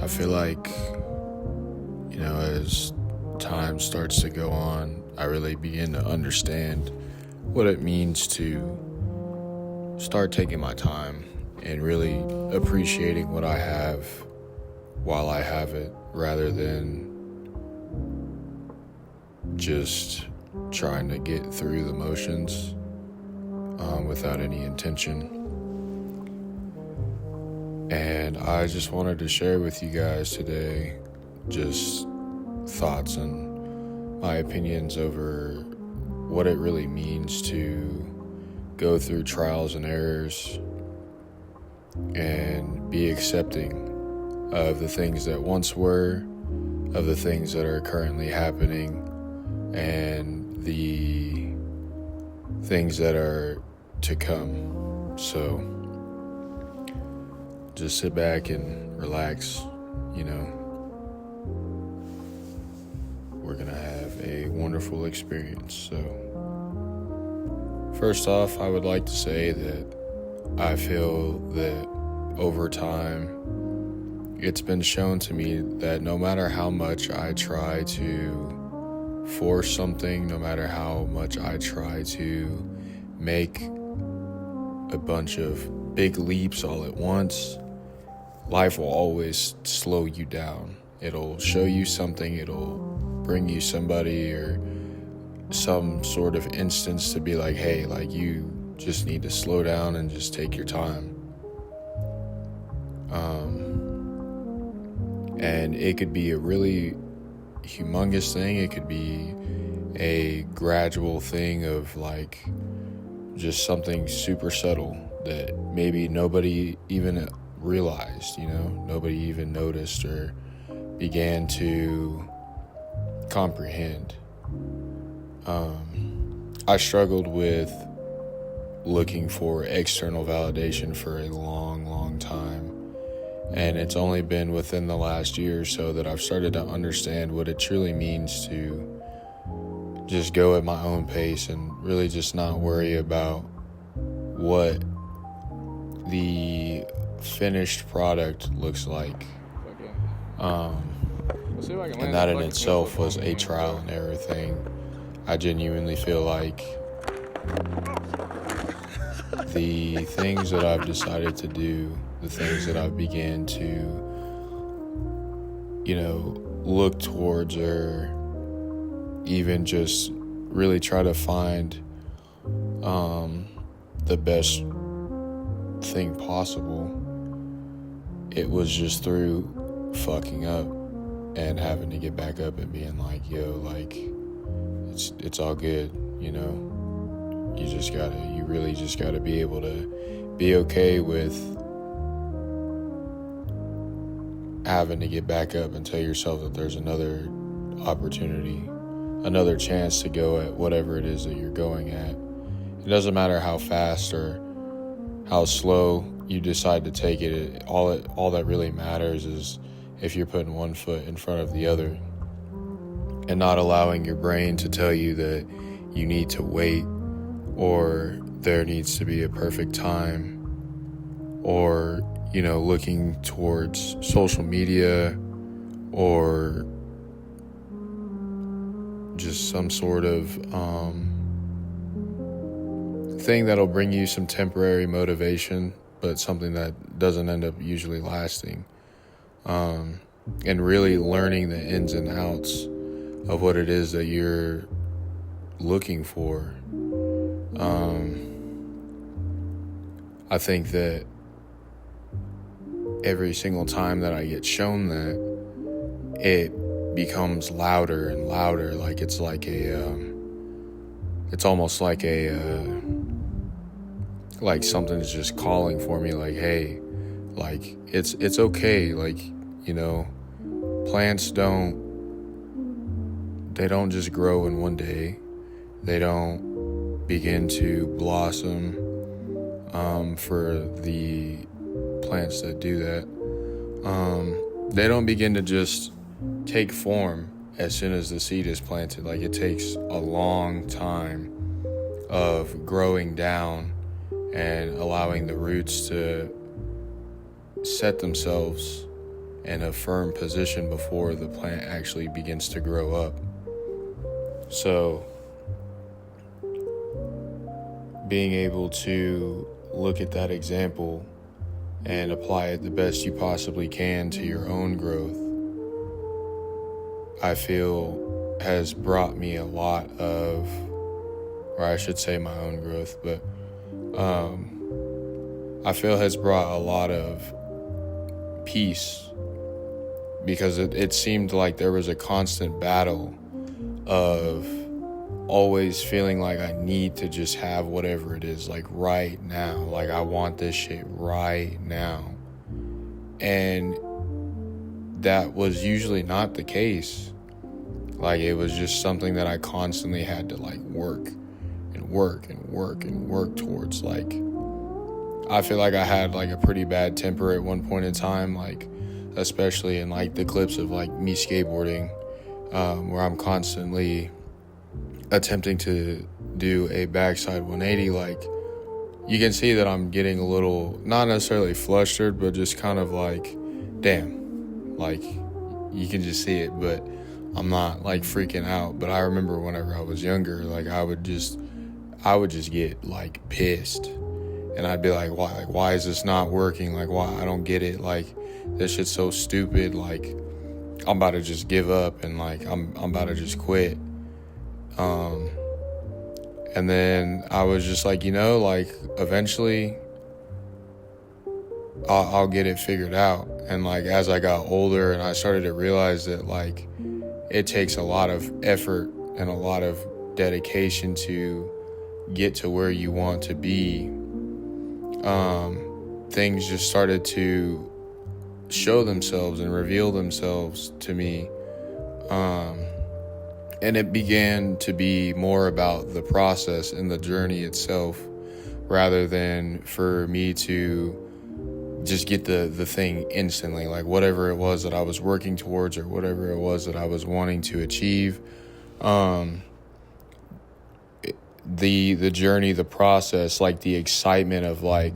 I feel like, as time starts to go on, I really begin to understand what it means to start taking my time and really appreciating what I have while I have it, rather than just trying to get through the motions without any intention. And I just wanted to share with you guys today just thoughts and my opinions over what it really means to go through trials and errors and be accepting of the things that once were, of the things that are currently happening, and the things that are to come. So just sit back and relax. We're gonna have a wonderful experience. So first off, I would like to say that I feel that over time it's been shown to me that no matter how much I try to force something, no matter how much I try to make a bunch of big leaps all at once, life will always slow you down. It'll show you something, it'll bring you somebody or some sort of instance to be like, hey, like, you just need to slow down and just take your time. And it could be a really humongous thing. It could be a gradual thing of like just something super subtle that maybe nobody even realized, nobody even noticed or began to comprehend. I struggled with looking for external validation for a long, long time. And it's only been within the last year or so that I've started to understand what it truly means to just go at my own pace and really just not worry about what the finished product looks like. And that in itself was a trial and error thing. I genuinely feel like the things that I've decided to do, the things that I've began to, look towards, or even just really try to find the best thing possible, it was just through fucking up and having to get back up and being like, yo, like, it's all good, you really just gotta be able to be okay with having to get back up and tell yourself that there's another opportunity, another chance to go at whatever it is that you're going at. It doesn't matter how fast or how slow you decide to take it. All that really matters is if you're putting one foot in front of the other and not allowing your brain to tell you that you need to wait, or there needs to be a perfect time, or, looking towards social media or just some sort of thing that'll bring you some temporary motivation, but something that doesn't end up usually lasting. And really learning the ins and outs of what it is that you're looking for. I think that every single time that I get shown that, it becomes louder and louder. Like it's like it's almost like like something's just calling for me, like, hey, like it's okay. Like, plants don't just grow in one day. They don't begin to blossom for the plants that do that. They don't begin to just take form as soon as the seed is planted. Like, it takes a long time of growing down and allowing the roots to set themselves in a firm position before the plant actually begins to grow up. So being able to look at that example and apply it the best you possibly can to your own growth, I feel has brought me a lot of, or I should say my own growth, but I feel has brought a lot of peace, because it seemed like there was a constant battle of always feeling like I need to just have whatever it is, like right now, like I want this shit right now. And that was usually not the case. Like, it was just something that I constantly had to like work towards. Like, I feel like I had like a pretty bad temper at one point in time, like especially in like the clips of like me skateboarding, where I'm constantly attempting to do a backside 180. Like, you can see that I'm getting a little, not necessarily flustered, but just kind of like, damn, like you can just see it, but I'm not like freaking out. But I remember whenever I was younger, like I would just get like pissed, and I'd be like, why is this not working? Like, why? I don't get it. Like, this shit's so stupid. Like, I'm about to just give up, and like I'm about to just quit. And then I was just like, like eventually I'll get it figured out. And like, as I got older and I started to realize that like it takes a lot of effort and a lot of dedication to get to where you want to be, things just started to show themselves and reveal themselves to me. And it began to be more about the process and the journey itself, rather than for me to just get the thing instantly. Like, whatever it was that I was working towards, or whatever it was that I was wanting to achieve, the journey, the process, like the excitement of like,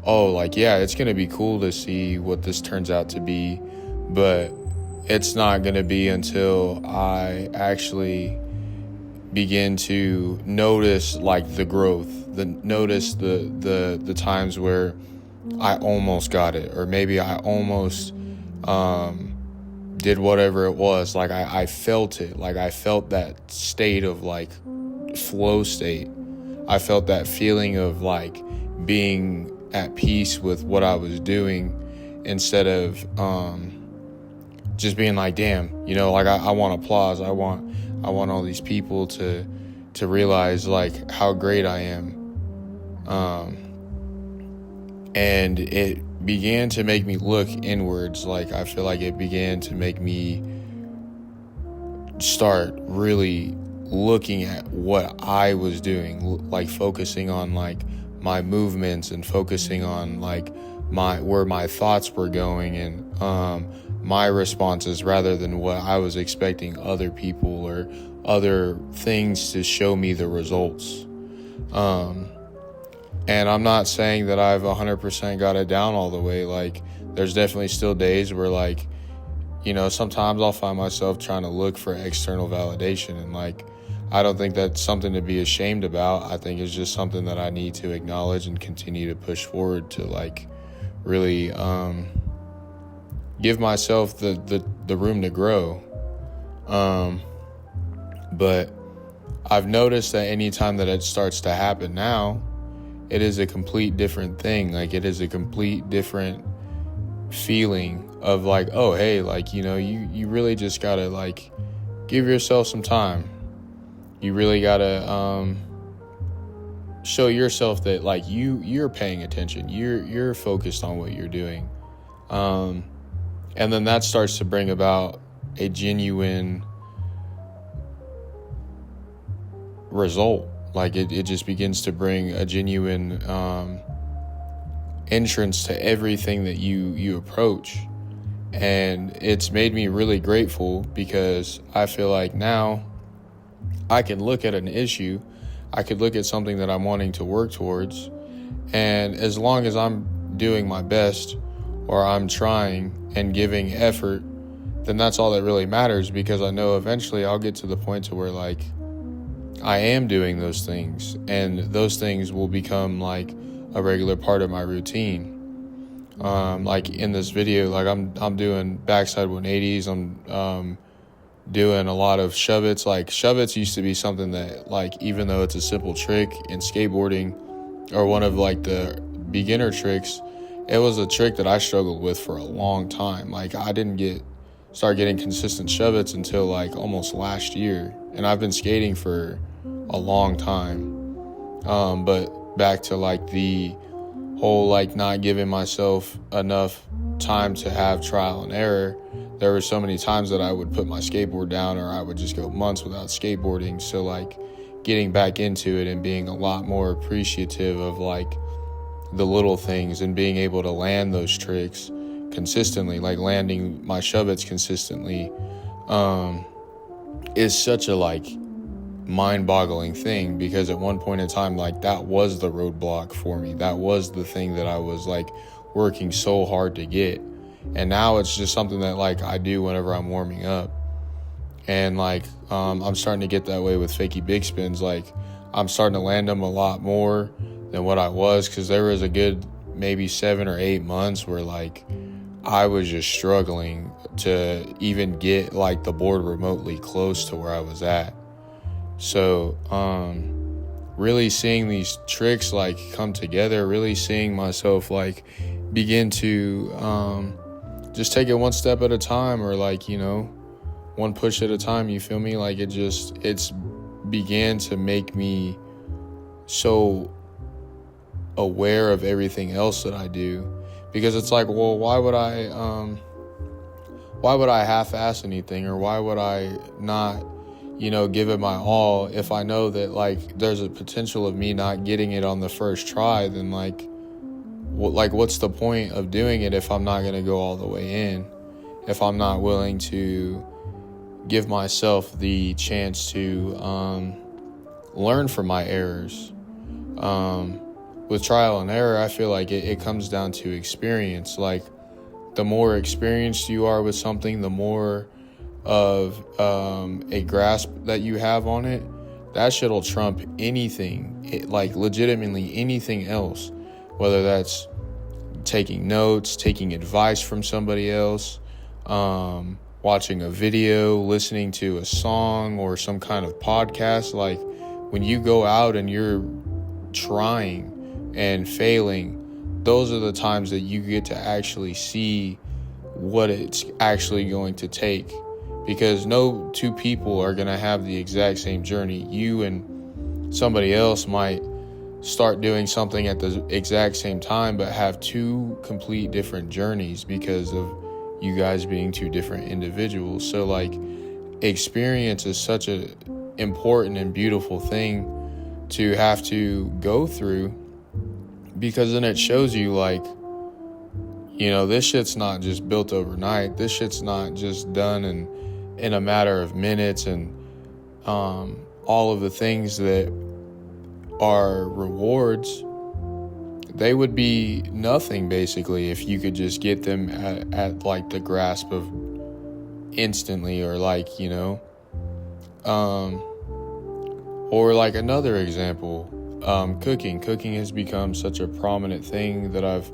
oh, like, yeah, it's going to be cool to see what this turns out to be, but it's not going to be until I actually begin to notice like the growth, notice the times where I almost got it, or maybe I almost did whatever it was. Like I felt it, like I felt that state of like flow state. I felt that feeling of like being at peace with what I was doing, instead of just being like, damn, like I want applause. I want all these people to realize like how great I am. And it began to make me look inwards. Like, I feel like it began to make me start really looking at what I was doing, like focusing on like my movements and focusing on like where my thoughts were going, and my responses, rather than what I was expecting other people or other things to show me the results. And I'm not saying that I've 100% got it down all the way. Like, there's definitely still days where like, sometimes I'll find myself trying to look for external validation, and like, I don't think that's something to be ashamed about. I think it's just something that I need to acknowledge and continue to push forward to like really give myself the room to grow. But I've noticed that anytime that it starts to happen now, it is a complete different thing. Like, it is a complete different feeling of like, oh, hey, like, you really just gotta like give yourself some time. You really gotta show yourself that like you're paying attention. You're focused on what you're doing. And then that starts to bring about a genuine result. Like, it just begins to bring a genuine entrance to everything that you approach. And it's made me really grateful, because I feel like now I can look at an issue, I could look at something that I'm wanting to work towards, and as long as I'm doing my best, or I'm trying and giving effort, then that's all that really matters, because I know eventually I'll get to the point to where like I am doing those things, and those things will become like a regular part of my routine. Like in this video, like I'm doing backside 180s. I'm doing a lot of shove-its. Like shove-its used to be something that, like, even though it's a simple trick in skateboarding, or one of like the beginner tricks, it was a trick that I struggled with for a long time. Like I didn't start getting consistent shove-its until like almost last year, and I've been skating for a long time. But back to like the whole like not giving myself enough time to have trial and error, there were so many times that I would put my skateboard down, or I would just go months without skateboarding. So like getting back into it and being a lot more appreciative of like the little things, and being able to land those tricks consistently, like landing my shove-its consistently, is such a like mind-boggling thing, because at one point in time, like that was the roadblock for me. That was the thing that I was like working so hard to get. And now it's just something that like I do whenever I'm warming up. And like I'm starting to get that way with fakie big spins. Like I'm starting to land them a lot more than what I was, because there was a good maybe 7 or 8 months where like I was just struggling to even get like the board remotely close to where I was at. So really seeing these tricks like come together, really seeing myself like begin to just take it one step at a time, or like, you know, one push at a time, you feel me? Like it's began to make me so aware of everything else that I do, because it's like, well, why would I half-ass anything, or why would I not, you know, give it my all if I know that like there's a potential of me not getting it on the first try? Then like what's the point of doing it if I'm not going to go all the way in, if I'm not willing to give myself the chance to learn from my errors? With trial and error, I feel like it comes down to experience. Like the more experienced you are with something, the more of a grasp that you have on it, that shit'll trump anything, like legitimately anything else, whether that's taking notes, taking advice from somebody else, watching a video, listening to a song or some kind of podcast. Like when you go out and you're trying and failing, those are the times that you get to actually see what it's actually going to take, because no two people are going to have the exact same journey. You and somebody else might start doing something at the exact same time, but have two complete different journeys because of you guys being two different individuals. So like experience is such a important and beautiful thing to have to go through, because then it shows you like, you know, this shit's not just built overnight. This shit's not just done in a matter of minutes, and all of the things that are rewards, they would be nothing basically if you could just get them at like the grasp of instantly, or like, you know, or like another example, cooking has become such a prominent thing that I've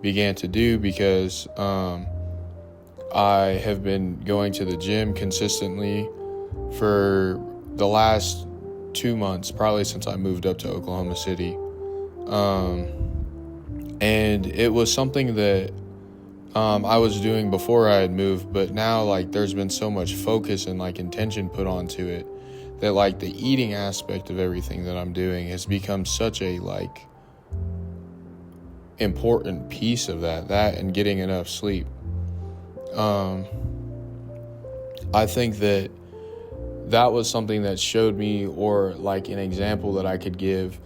began to do, because I have been going to the gym consistently for the last 2 months, probably since I moved up to Oklahoma City. And it was something that I was doing before I had moved, but now like there's been so much focus and like intention put onto it that like the eating aspect of everything that I'm doing has become such a like important piece of that and getting enough sleep. I think that was something that showed me, or like an example that I could give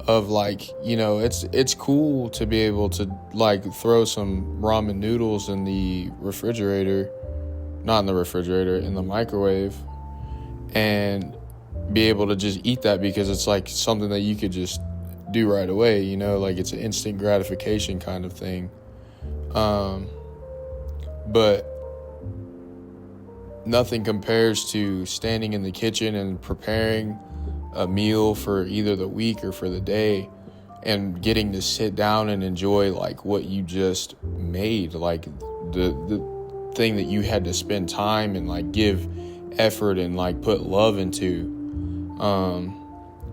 of like, you know, it's cool to be able to like throw some ramen noodles in the refrigerator, not in the refrigerator, in the microwave, and be able to just eat that, because it's like something that you could just do right away, you know, like it's an instant gratification kind of thing. But nothing compares to standing in the kitchen and preparing a meal for either the week or for the day, and getting to sit down and enjoy like what you just made, like the thing that you had to spend time and like give effort and like put love into.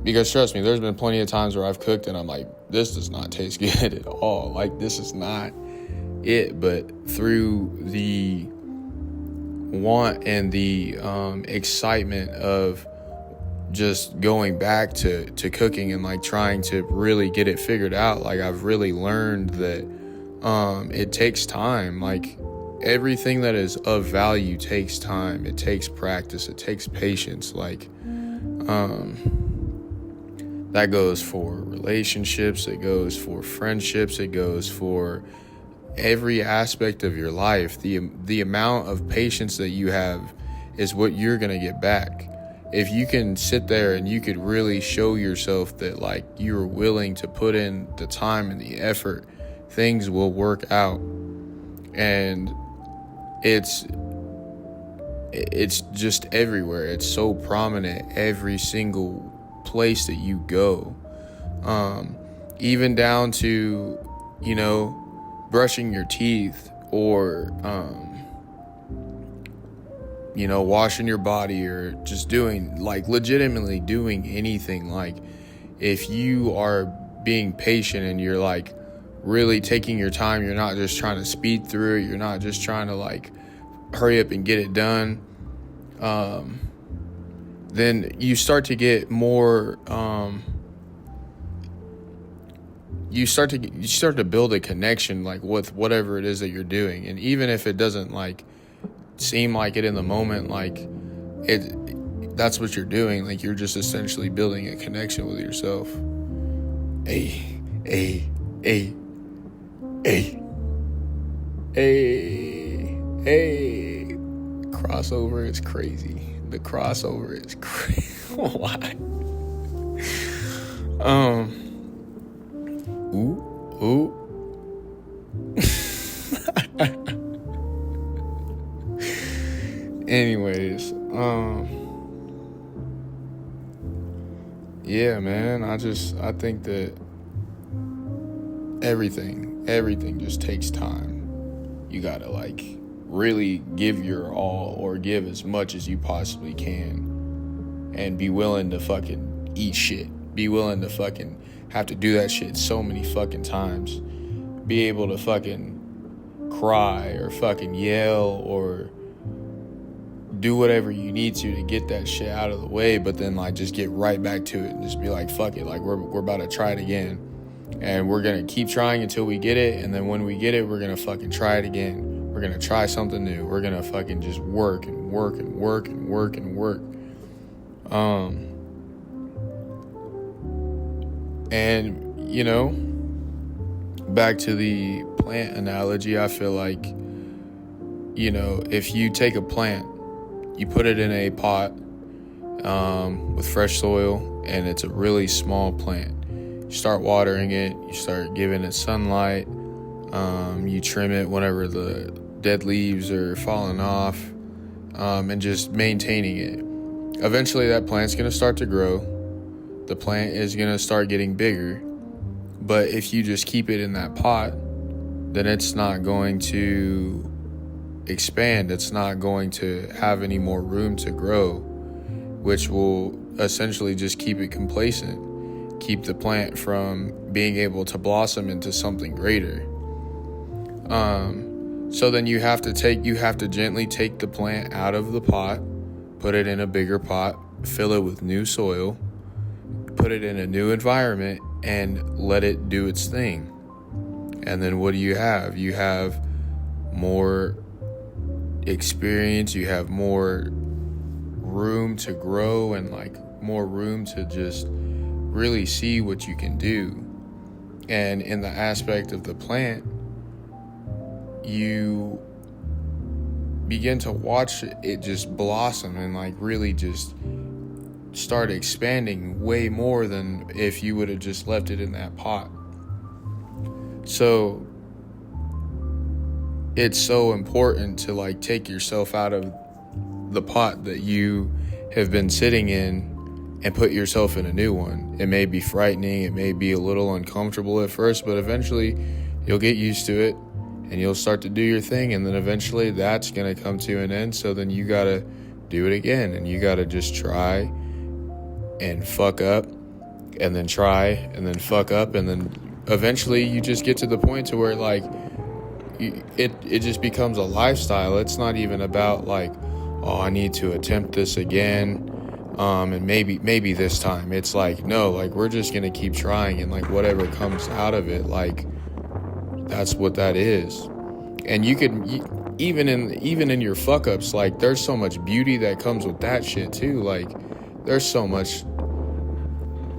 Because trust me, there's been plenty of times where I've cooked and I'm like, this does not taste good at all. Like, this is not it. But through the want and the excitement of just going back to cooking and like trying to really get it figured out, like I've really learned that it takes time. Like, everything that is of value takes time. It takes practice. It takes patience. Like, that goes for relationships. It goes for friendships. It goes for every aspect of your life. The amount of patience that you have is what you're going to get back. If you can sit there and you could really show yourself that like you're willing to put in the time and the effort, things will work out. And it's just everywhere. It's so prominent every single place that you go. Even down to, brushing your teeth, or washing your body, or just legitimately doing anything. Like, if you are being patient and you're like really taking your time, you're not just trying to speed through it, you're not just trying to like hurry up and get it done, then you start to get more, you start to build a connection like with whatever it is that you're doing. And even if it doesn't like seem like it in the moment, like that's what you're doing. Like, you're just essentially building a connection with yourself. Hey. Crossover is crazy. The crossover is crazy. Why? Ooh. Anyways, yeah, man, I think that everything just takes time. You gotta like really give your all, or give as much as you possibly can, and be willing to fucking eat shit. Be willing to fucking have to do that shit so many fucking times. Be able to fucking cry or fucking yell or do whatever you need to get that shit out of the way, but then like just get right back to it and just be like, fuck it, like we're about to try it again, and we're gonna keep trying until we get it, and then when we get it, we're gonna fucking try it again. We're gonna try something new. We're gonna fucking just work and work and work and work and work. And back to the plant analogy, I feel like, if you take a plant, you put it in a pot with fresh soil, and it's a really small plant. You start watering it, you start giving it sunlight, you trim it whenever the dead leaves are falling off, and just maintaining it. Eventually that plant's going to start to grow. The plant is going to start getting bigger. But if you just keep it in that pot, then it's not going to expand. It's not going to have any more room to grow, which will essentially just keep it complacent, keep the plant from being able to blossom into something greater. So then you have to gently take the plant out of the pot, put it in a bigger pot, fill it with new soil, put it in a new environment, and let it do its thing. And then what do you have? You have more experience, you have more room to grow, and like more room to just really see what you can do. And in the aspect of the plant, you begin to watch it just blossom and like really just start expanding way more than if you would have just left it in that pot. So it's so important to like take yourself out of the pot that you have been sitting in and put yourself in a new one. It may be frightening, it may be a little uncomfortable at first, but eventually you'll get used to it and you'll start to do your thing, and then eventually that's going to come to an end. So then you got to do it again, and you got to just try and fuck up and then try and then fuck up, and then eventually you just get to the point to where like it just becomes a lifestyle. It's not even about like, oh, I need to attempt this again, and maybe this time. It's like, no, like we're just gonna keep trying, and like whatever comes out of it, like that's what that is. And even in your fuck ups, like there's so much beauty that comes with that shit too. Like there's so much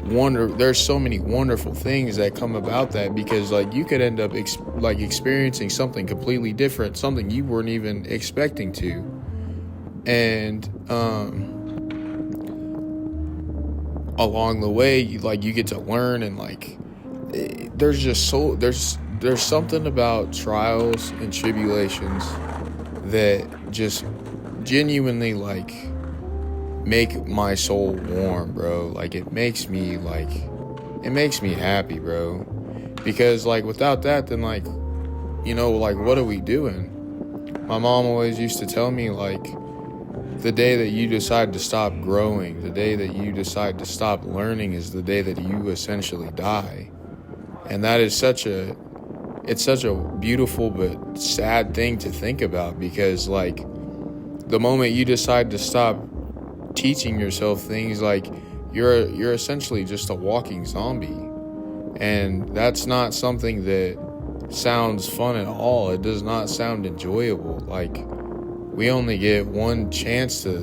there's so many wonderful things that come about that, because like you could end up experiencing something completely different, something you weren't even expecting to. And along the way, you get to learn, and like there's something about trials and tribulations that just genuinely like make my soul warm, bro. Like it makes me happy, bro. Because like without that, then like, like what are we doing? My mom always used to tell me like, the day that you decide to stop growing, the day that you decide to stop learning is the day that you essentially die. And that is such a beautiful but sad thing to think about, because like the moment you decide to stop teaching yourself things, like you're essentially just a walking zombie. And that's not something that sounds fun at all. It does not sound enjoyable. Like we only get one chance to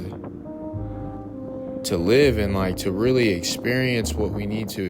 live and like to really experience what we need to